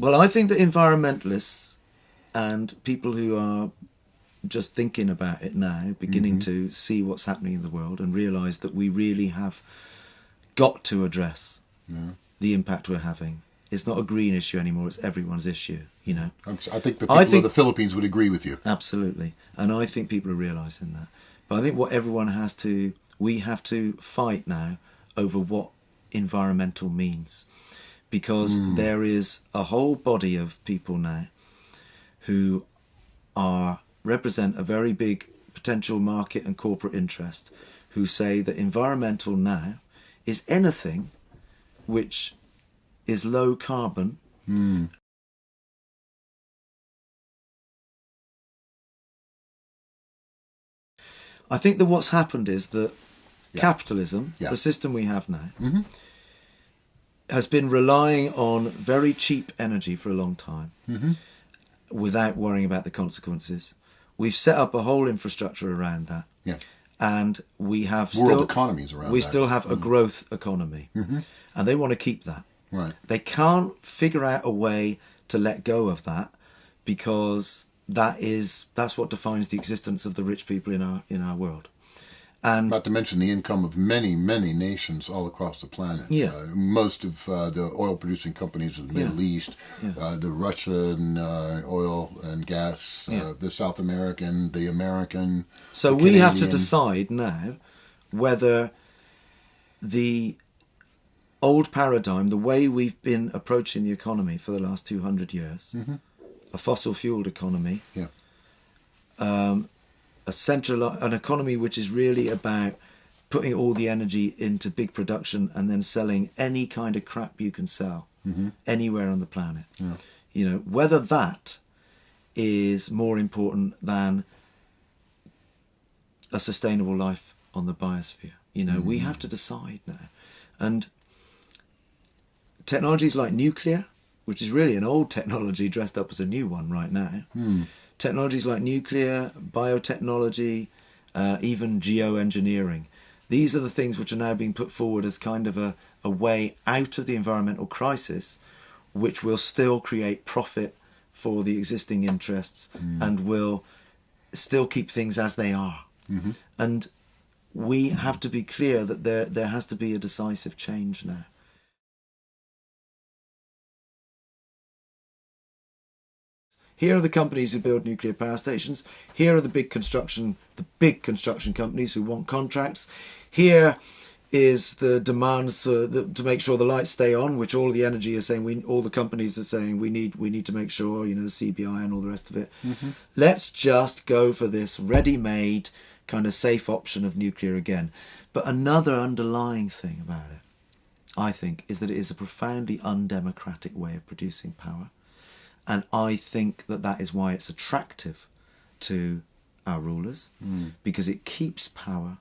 Well, I think that environmentalists and people who are just thinking about it now, beginning to see what's happening in the world and realise that we really have got to address the impact we're having. It's not a green issue anymore, it's everyone's issue, you know. I think the people of the Philippines would agree with you. Absolutely. And I think people are realising that. But I think what everyone has to, we have to fight now over what environmental means. Because there is a whole body of people now who represent a very big potential market and corporate interest, who say that environmental now is anything which is low carbon. I think that what's happened is that capitalism, the system we have now, has been relying on very cheap energy for a long time without worrying about the consequences. We've set up a whole infrastructure around that. And we have world economies around that. Still have a growth economy. And they want to keep that. Right. They can't figure out a way to let go of that, because that's what defines the existence of the rich people in our world. And not to mention the income of many, many nations all across the planet. Most of the oil-producing companies in the Middle East, the Russian oil and gas, the South American, the American. So we have to decide now whether the old paradigm, the way we've been approaching the economy for the last 200 years, a fossil-fueled economy, an economy which is really about putting all the energy into big production and then selling any kind of crap you can sell anywhere on the planet. You know, whether that is more important than a sustainable life on the biosphere. You know, we have to decide now. And technologies like nuclear, which is really an old technology dressed up as a new one right now, technologies like nuclear, biotechnology, even geoengineering. These are the things which are now being put forward as kind of a way out of the environmental crisis, which will still create profit for the existing interests and will still keep things as they are. And we have to be clear that there has to be a decisive change now. Here are the companies who build nuclear power stations. Here are the big construction companies who want contracts. Here is the demands to make sure the lights stay on, which all the energy is saying. All the companies are saying we need to make sure. You know, the CBI and all the rest of it. Let's just go for this ready-made kind of safe option of nuclear again. But another underlying thing about it, I think, is that it is a profoundly undemocratic way of producing power. And I think that is why it's attractive to our rulers, because it keeps power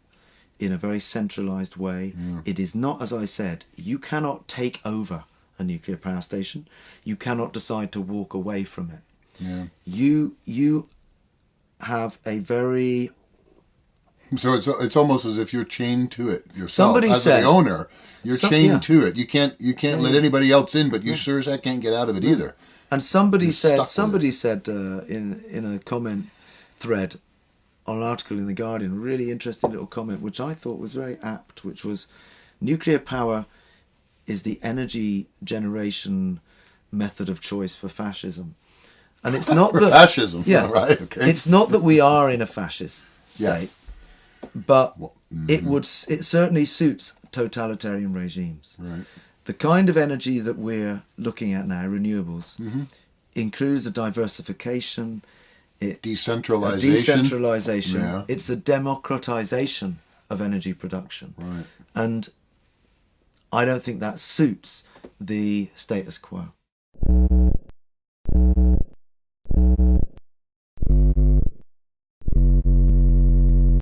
in a very centralised way. It is not, as I said, you cannot take over a nuclear power station. You cannot decide to walk away from it. You have a very... So it's almost as if you're chained to it yourself. The owner, you're chained to it. You can't let anybody else in, but you sure as heck can't get out of it either. And somebody said in a comment thread on an article in The Guardian, a really interesting little comment, which I thought was very apt, which was, nuclear power is the energy generation method of choice for fascism. And it's not that fascism, right? Okay. It's not that we are in a fascist state, but it certainly suits totalitarian regimes. Right. The kind of energy that we're looking at now, renewables, includes a diversification, decentralization. Yeah. It's a democratization of energy production. Right. And I don't think that suits the status quo.